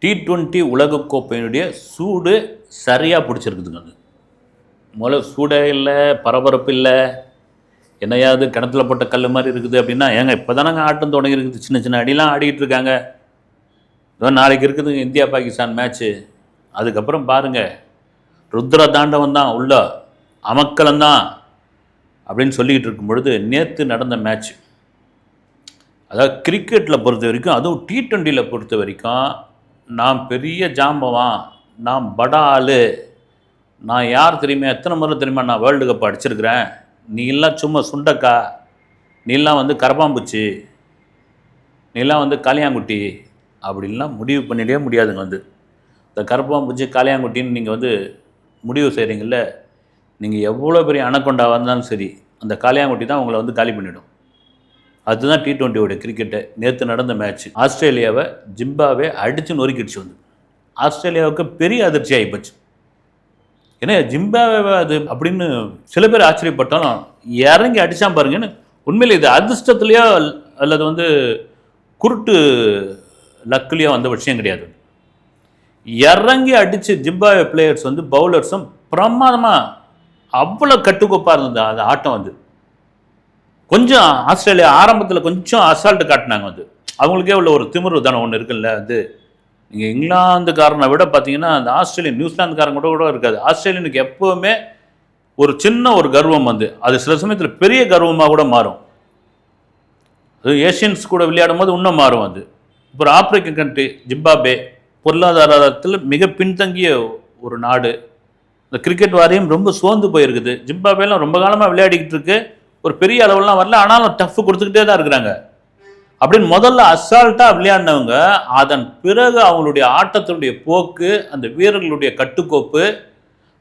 T20 உலகக்கோப்பையினுடைய சூடு சரியாக பிடிச்சிருக்குதுங்க. அது முதல்ல சூடே இல்லை, பரபரப்பு இல்லை, என்னையாவது கிணத்துல போட்ட கல் மாதிரி இருக்குது அப்படின்னா, ஏங்க இப்போ தானங்க ஆட்டம் தொடங்கி இருக்குது, சின்ன சின்ன அடிலாம் ஆடிக்கிட்டு இருக்காங்க. இதோ நாளைக்கு இருக்குதுங்க இந்தியா பாகிஸ்தான் மேட்ச்சு. அதுக்கப்புறம் பாருங்கள், ருத்ர தாண்டவன் தான் உள்ள அமக்கலம்தான் அப்படின்னு சொல்லிக்கிட்டு இருக்கும் பொழுது நேற்று நடந்த மேட்ச், அதாவது கிரிக்கெட்டில் பொறுத்த வரைக்கும், அதுவும் T20 பொறுத்த வரைக்கும், நான் பெரிய ஜாம்பவான், நான் படா ஆள், நான் யார் தெரியுமா, எத்தனை முறை தெரியுமா நான் வேர்ல்டு கப் அடிச்சிருக்கிறேன், நீ எல்லாம் சும்மா சுண்டக்கா, நீ எல்லாம் வந்து கரப்பாம்பூச்சி, நீ எல்லாம் வந்து காளியாங்குட்டி அப்படின்லாம் முடிவு பண்ணிடவே முடியாதுங்க. வந்து இந்த கரப்பாம்பூச்சி காளியாங்குட்டின்னு நீங்கள் வந்து முடிவு செய்கிறீங்கள, நீங்கள் எவ்வளோ பெரிய அணக்கொண்டாவாக இருந்தாலும் சரி, அந்த காளியாங்குட்டி தான் உங்களை வந்து காலி பண்ணிவிடும். அதுதான் T20 கிரிக்கெட்டு. நேற்று நடந்த மேட்ச் ஆஸ்திரேலியாவை ஜிம்பாவே அடித்து நொறுக்கிடுச்சு. வந்து ஆஸ்திரேலியாவுக்கு பெரிய அதிர்ச்சி ஆகிப்போச்சு. ஏன்னா ஜிம்பாவே அது அப்படின்னு சில பேர் ஆச்சரியப்பட்டாலும் இறங்கி அடித்தான் பாருங்கன்னு. உண்மையில் இது அதிர்ஷ்டத்துலையோ அல்லது வந்து குருட்டு லக்குலையோ வந்த விஷயம் கிடையாது. இறங்கி அடித்து ஜிம்பாவே பிளேயர்ஸ் வந்து பவுலர்ஸும் பிரமாதமாக அவ்வளோ கட்டுக்கோப்பாக இருந்தது அந்த ஆட்டம். வந்து கொஞ்சம் ஆஸ்திரேலியா ஆரம்பத்தில் கொஞ்சம் அசால்ட்டு காட்டினாங்க. வந்து அவங்களுக்கே உள்ள ஒரு திமிரு தானே ஒன்று இருக்குல்ல. அது நீங்கள் இங்கிலாந்துக்காரனை விட பார்த்தீங்கன்னா அந்த ஆஸ்திரேலியன் நியூசிலாந்துக்காரங்க கூட இருக்காது. ஆஸ்திரேலியனுக்கு எப்போவுமே ஒரு சின்ன ஒரு கர்வம் வந்து அது சில சமயத்தில் பெரிய கர்வமாக கூட மாறும். அது ஏஷியன்ஸ் கூட விளையாடும் போது இன்னும் மாறும். அது இப்போ ஒரு ஆப்பிரிக்கன் கண்ட்ரி ஜிம்பாப்வே, பொருளாதாரத்தில் மிக பின்தங்கிய ஒரு நாடு. இந்த கிரிக்கெட் வாரியம் ரொம்ப சோர்ந்து போயிருக்குது. ஜிம்பாப்வேலாம் ரொம்ப காலமாக விளையாடிக்கிட்டு இருக்கு, ஒரு பெரிய அளவுலாம் வரல, ஆனாலும் டஃப் கொடுத்துக்கிட்டே தான் இருக்கிறாங்க. அப்படின்னு முதல்ல அசால்ட்டாக விளையாடினவங்க அதன் பிறகு அவங்களுடைய ஆட்டத்தினுடைய போக்கு, அந்த வீரர்களுடைய கட்டுக்கோப்பு,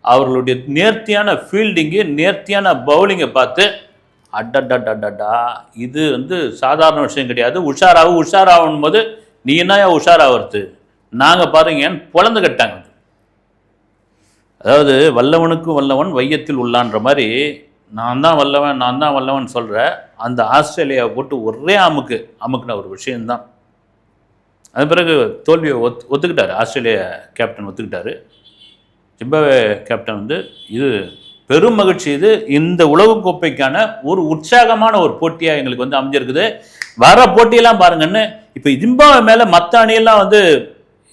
அவர்களுடைய நேர்த்தியான ஃபீல்டிங்கு, நேர்த்தியான பவுலிங்கை பார்த்து அட்டா இது வந்து சாதாரண விஷயம் கிடையாது. உஷாராகும் போது நீ என்ன உஷாராகிறது, நாங்கள் பாருங்கன்னு பொழந்து கட்டாங்க. அதாவது வல்லவனுக்கும் வல்லவன் வையத்தில் உள்ளான்ற மாதிரி நான் தான் வல்லவன் சொல்கிற அந்த ஆஸ்திரேலியாவை போட்டு ஒரே அமுக்குன ஒரு விஷயந்தான். அது பிறகு தோல்வியை ஒத்துக்கிட்டார். ஆஸ்திரேலியா கேப்டன் ஒத்துக்கிட்டார். ஜிம்பாப்வே கேப்டன் வந்து இது பெரும் மகிழ்ச்சி, இது இந்த உலகக்கோப்பைக்கான ஒரு உற்சாகமான ஒரு போட்டியாக எங்களுக்கு வந்து அமைஞ்சிருக்குது, வர போட்டியெல்லாம் பாருங்கன்னு. இப்போ ஜிம்பாப்வே மேலே மற்ற அணியெல்லாம் வந்து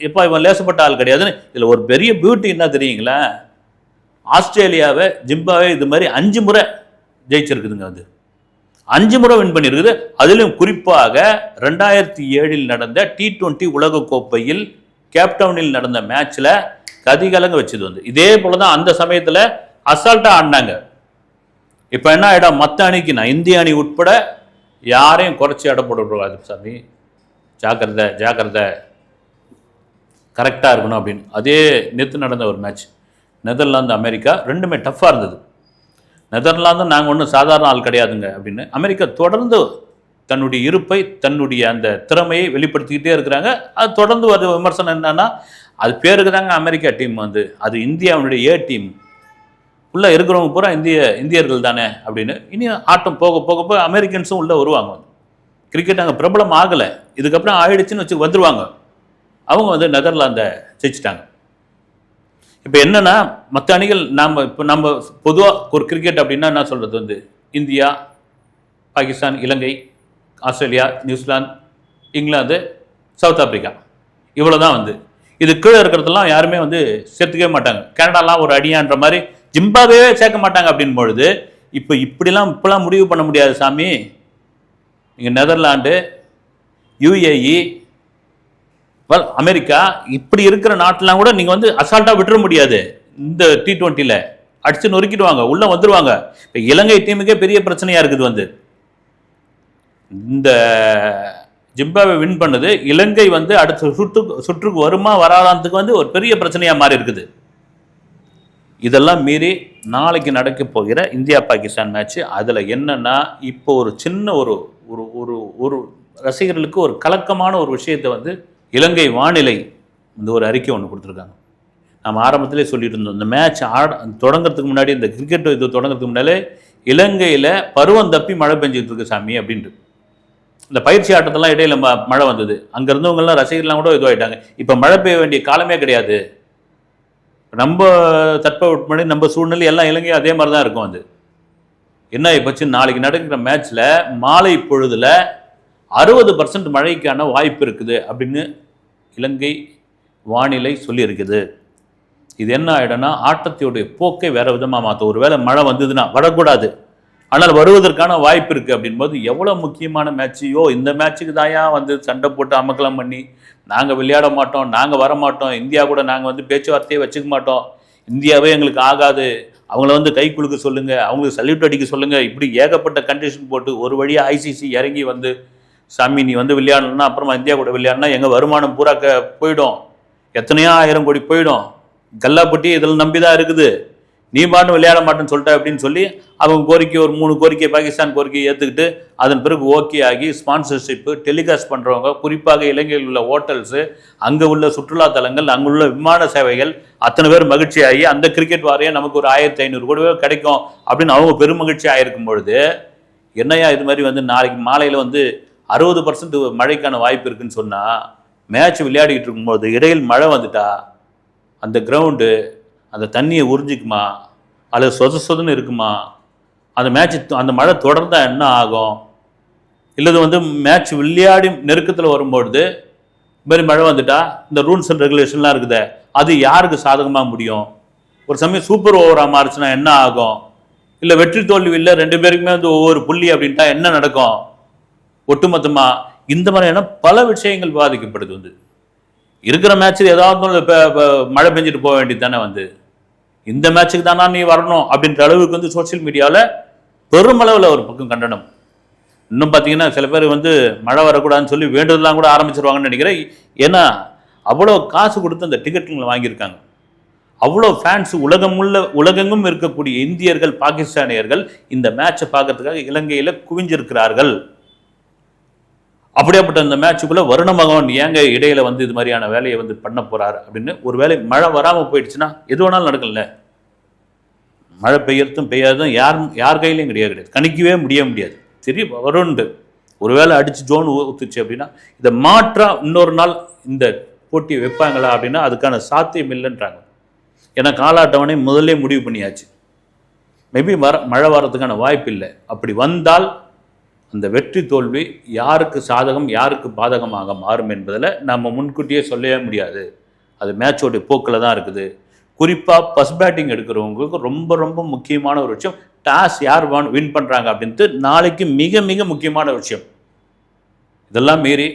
இப்போ இவன் லேசப்பட்ட ஆள் கிடையாதுன்னு. இதில் ஒரு பெரிய பியூட்டி என்ன தெரியுங்களா, ஆஸ்திரேலியாவை ஜிம்பாப்வே இது மாதிரி 5 முறை ஜெயிச்சிருக்குதுங்க. அது 5 முறை வின் பண்ணியிருக்குது. அதிலும் குறிப்பாக 2007 நடந்த T20 உலகக்கோப்பையில் கேப்டவுனில் நடந்த மேட்ச்சில் கதிகலங்க வச்சது. வந்து இதே போல தான் அந்த சமயத்தில் அசால்ட்டாக ஆடினாங்க. இப்போ என்ன ஆகிடும், மற்ற அணிக்கு நான் இந்திய அணி உட்பட யாரையும் குறைச்சி அடப்படக்கூடாது சாமி, ஜாக்கிரதை கரெக்டாக இருக்கணும் அப்படின்னு. அதே நேற்று நடந்த ஒரு மேட்ச் நெதர்லாந்து அமெரிக்கா, ரெண்டுமே டஃப்பாக இருந்தது. நெதர்லாந்து நாங்கள் ஒன்றும் சாதாரண ஆள் கிடையாதுங்க அப்படின்னு அமெரிக்கா தொடர்ந்து தன்னுடைய இருப்பை, தன்னுடைய அந்த திறமையை வெளிப்படுத்திக்கிட்டே இருக்கிறாங்க. அது தொடர்ந்து வர விமர்சனம் என்னன்னா, அது பேருக்கு தாங்க அமெரிக்கா டீம், வந்து அது இந்தியாவுடைய ஏ டீம், உள்ளே இருக்கிறவங்க பூரா இந்தியர்கள் தானே அப்படின்னு. இனி ஆட்டம் போக போக போக அமெரிக்கன்ஸும் உள்ளே வருவாங்க. கிரிக்கெட் அங்கே பிரபலம் ஆகலை, இதுக்கப்புறம் ஆயிடுச்சுன்னு வச்சு வந்துடுவாங்க. அவங்க வந்து நெதர்லாந்தை ஜெயிச்சிட்டாங்க. இப்போ என்னன்னா, மற்ற அணிகள் நம்ம பொதுவாக ஒரு கிரிக்கெட் அப்படின்னா என்ன சொல்கிறது, வந்து India, Pakistan, Ilangai, Australia, New Zealand, England, South Africa, இவ்வளோ தான். வந்து இது கீழே இருக்கிறதெல்லாம் யாருமே வந்து சேர்த்துக்கவே மாட்டாங்க. கனடாலாம் ஒரு அடியான்ற மாதிரி ஜிம்பாப்வே சேர்க்க மாட்டாங்க. அப்படின் பொழுது இப்போலாம் முடிவு பண்ண முடியாது சாமி. நீங்கள் நெதர்லாண்டு, UAE, அமெரிக்கா, இப்படி இருக்கிற நாட்டெலாம் கூட நீங்கள் வந்து அசால்ட்டாக விட்டுற முடியாது. இந்த T20 அடித்து நொறுக்கிடுவாங்க, உள்ளே வந்துடுவாங்க. இப்போ இலங்கை டீமுக்கே பெரிய பிரச்சனையாக இருக்குது. வந்து இந்த ஜிம்பாப்வே வின் பண்ணுது, இலங்கை வந்து அடுத்த சுற்றுக்கு வருமா வராததுக்கு வந்து ஒரு பெரிய பிரச்சனையாக மாறி இருக்குது. இதெல்லாம் மீறி நாளைக்கு நடக்க போகிற இந்தியா பாகிஸ்தான் மேட்ச்சு, அதில் என்னன்னா, இப்போ ஒரு சின்ன ஒரு ஒரு ரசிகர்களுக்கு ஒரு கலக்கமான ஒரு விஷயத்தை வந்து இலங்கை வானிலை இந்த ஒரு அறிக்கை ஒன்று கொடுத்துருக்காங்க. நம்ம ஆரம்பத்திலே சொல்லிட்டு இருந்தோம், இந்த மேட்ச் தொடங்கிறதுக்கு முன்னாடி, இந்த கிரிக்கெட் இது தொடங்கிறதுக்கு முன்னாலே இலங்கையில் பருவம் தப்பி மழை பெஞ்சிட்டு இருக்கு சாமி அப்படின்ட்டு. இந்த பயிற்சி ஆட்டத்தெல்லாம் இடையில மழை வந்தது, அங்கே இருந்தவங்கெல்லாம் ரசிகர்லாம் கூட இதுவாகிட்டாங்க. இப்போ மழை பெய்ய வேண்டிய காலமே கிடையாது. நம்ம தட்பவெப்பநிலை நம்ம சூழ்நிலை எல்லாம் இலங்கையும் அதே மாதிரி தான் இருக்கும். அது என்ன ஆகிப்போச்சு, நாளைக்கு நடக்கிற மேட்ச்சில் மாலை பொழுதில் 60% மழைக்கான வாய்ப்பு இருக்குது அப்படின்னு இலங்கை வானிலை சொல்லியிருக்குது. இது என்ன ஆகிடும்னா ஆட்டத்தையுடைய போக்கை வேறு விதமாக மாற்றும். ஒரு வேளை மழை வந்ததுன்னா வரக்கூடாது, ஆனால் வருவதற்கான வாய்ப்பு இருக்குது அப்படின்போது எவ்வளோ முக்கியமான மேட்சையோ இந்த மேட்ச்சுக்கு தாயா வந்து சண்டை போட்டு அமக்கலம் பண்ணி நாங்கள் விளையாட மாட்டோம், நாங்கள் வரமாட்டோம், இந்தியா கூட நாங்கள் வந்து பேச்சுவார்த்தையே வச்சுக்க மாட்டோம், இந்தியாவே எங்களுக்கு ஆகாது, அவங்கள வந்து கை குலுக்க சொல்லுங்கள், அவங்களுக்கு சல்யூட் அடிக்க சொல்லுங்கள், இப்படி ஏகப்பட்ட கண்டிஷன் போட்டு ஒரு வழியாக ஐசிசி இறங்கி வந்து சாமி நீ வந்து விளையாடணும்னா அப்புறமா இந்தியா கூட விளையாடினா எங்கள் வருமானம் பூரா போயிடும், எத்தனையோ 1000 கோடி போயிடும், கல்லாப்பட்டி இதில் நம்பி தான் இருக்குது, நீ பாட்டு விளையாட மாட்டேன்னு சொல்லிட்ட அப்படின்னு சொல்லி அவங்க கோரிக்கை ஒரு 3 கோரிக்கை பாகிஸ்தான் கோரிக்கையை ஏற்றுக்கிட்டு அதன் பிறகு ஓகே ஆகி ஸ்பான்சர்ஷிப்பு டெலிகாஸ்ட் பண்ணுறவங்க, குறிப்பாக இலங்கையில் உள்ள ஹோட்டல்ஸு, அங்கே உள்ள சுற்றுலாத்தலங்கள், அங்கே உள்ள விமான சேவைகள் அத்தனை பேர் மகிழ்ச்சி ஆகி அந்த கிரிக்கெட் வாரியம் நமக்கு ஒரு 1500 கோடி கிடைக்கும் அப்படின்னு அவங்க பெருமகிழ்ச்சி ஆகிருக்கும் பொழுது என்னையா இது மாதிரி வந்து நாளைக்கு மாலையில் வந்து 60% மழைக்கான வாய்ப்பு இருக்குன்னு சொன்னால் மேட்ச் விளையாடிக்கிட்டு இருக்கும்போது இடையில் மழை வந்துட்டா அந்த கிரவுண்டு அந்த தண்ணியை உறிஞ்சிக்குமா அல்லது சொதுன்னு இருக்குமா, அந்த மேட்ச் அந்த மழை தொடர்ந்தா என்ன ஆகும், இல்லது வந்து மேட்ச் விளையாடி நெருக்கத்தில் வரும்பொழுது மாதிரி மழை வந்துட்டா இந்த ரூல்ஸ் அண்ட் ரெகுலேஷன்லாம் இருக்குதே அது யாருக்கு சாதகமாக முடியும், ஒரு சமயம் சூப்பர் ஓவராக மாறுச்சுன்னா என்ன ஆகும், இல்லை வெற்றி தோல்வி இல்லை 2 பேருக்குமே வந்து ஒவ்வொரு புள்ளி அப்படின்ட்டா என்ன நடக்கும், ஒட்டுமொத்தமாக இந்த மாதிரியான பல விஷயங்கள் பாதிக்கப்படுது. வந்து இருக்கிற மேட்ச்சில் ஏதாவது மழை பெஞ்சிட்டு போக வேண்டியது தானே, வந்து இந்த மேட்சுக்கு தானா நீ வரணும் அப்படின்ற அளவுக்கு வந்து சோசியல் மீடியாவில் பெருமளவில் ஒரு பக்கம் கண்டனம். இன்னும் பார்த்தீங்கன்னா சில பேர் வந்து மழை வரக்கூடாதுன்னு சொல்லி வேண்டுதலாம் கூட ஆரம்பிச்சிருவாங்கன்னு நினைக்கிறேன். ஏன்னா அவ்வளோ காசு கொடுத்து அந்த டிக்கெட்டுங்களை வாங்கியிருக்காங்க, அவ்வளோ ஃபேன்ஸ் உலகெங்கும் இருக்கக்கூடிய இந்தியர்கள் பாகிஸ்தானியர்கள் இந்த மேட்சை பார்க்கறதுக்காக இலங்கையில் குவிஞ்சிருக்கிறார்கள். அப்படியாப்பட்ட இந்த மேட்சுக்குள்ளே வருண பகவான் ஏங்க இடையில வந்து இது மாதிரியான வேலையை வந்து பண்ண போகிறார் அப்படின்னு. ஒரு வேளை மழை வராமல் போயிடுச்சுன்னா எது வேணாலும் நடக்கல, மழை பெய்யறதும் பெய்யாததும் யார் கையிலையும் கிடையாது, கணிக்கவே முடியாது. சரி வருண்டு ஒருவேளை அடித்து ஜோன் ஊற்றுச்சு அப்படின்னா இதை மாற்றா இன்னொரு நாள் இந்த போட்டியை வைப்பாங்களா அப்படின்னா அதுக்கான சாத்தியம் இல்லைன்றாங்க. ஏன்னா காலாட்டவனை முதல்ல முடிவு பண்ணியாச்சு, மேபி மழை வர்றதுக்கான வாய்ப்பு இல்லை. அப்படி வந்தால் அந்த வெற்றி தோல்வி யாருக்கு சாதகம் யாருக்கு பாதகமாக மாறும் என்பதில் நம்ம முன்கூட்டியே சொல்லவே முடியாது. அது மேட்சோடைய போக்கில் தான் இருக்குது. குறிப்பாக ஃபர்ஸ்ட் பேட்டிங் எடுக்கிறவங்களுக்கு ரொம்ப ரொம்ப முக்கியமான ஒரு விஷயம், டாஸ் யார் வின் பண்ணுறாங்க அப்படின்ட்டு நாளைக்கு மிக மிக முக்கியமான விஷயம். இதெல்லாம் மீறி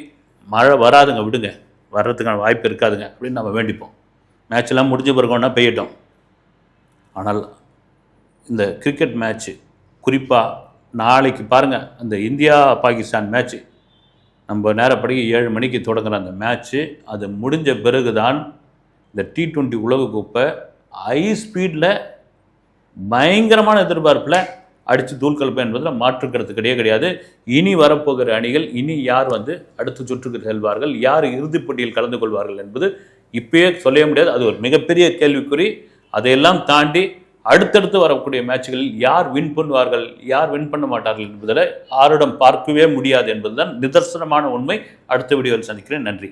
மழை வராதுங்க, விடுங்க, வர்றதுக்கான வாய்ப்பு இருக்காதுங்க அப்படின்னு நம்ம வேண்டிப்போம். மேட்செல்லாம் முடிஞ்ச பிறகுன்னா பெய்யட்டும். ஆனால் இந்த கிரிக்கெட் மேட்ச்சு குறிப்பாக நாளைக்கு பாருங்கள், அந்த இந்தியா பாகிஸ்தான் மேட்ச்சு நம்ம நேரப்படி 7 மணிக்கு தொடங்குகிற அந்த மேட்ச்சு அது முடிஞ்ச பிறகு தான் இந்த T20 உலகக்கோப்பை ஹை ஸ்பீடில் பயங்கரமான எதிர்பார்ப்பில் அடித்து தூள் கலப்பை என்பதில் மாற்றுக்கிறது கிடையாது. இனி வரப்போகிற அணிகள் இனி யார் வந்து அடுத்த சுற்றுக்கு செல்வார்கள், யார் இறுதிப்பட்டியில் கலந்து கொள்வார்கள் என்பது இப்பயே சொல்லவே முடியாது. அது ஒரு மிகப்பெரிய கேள்விக்குறி. அதையெல்லாம் தாண்டி அடுத்தடுத்து வரக்கூடிய மேட்சுகளில் யார் வின் பண்ணுவார்கள் யார் வின் பண்ண மாட்டார்கள் என்பதில் யாரிடம் பார்க்கவே முடியாது என்பதுதான் நிதர்சனமான உண்மை. அடுத்த வீடியோவில் சந்திக்கிறேன். நன்றி.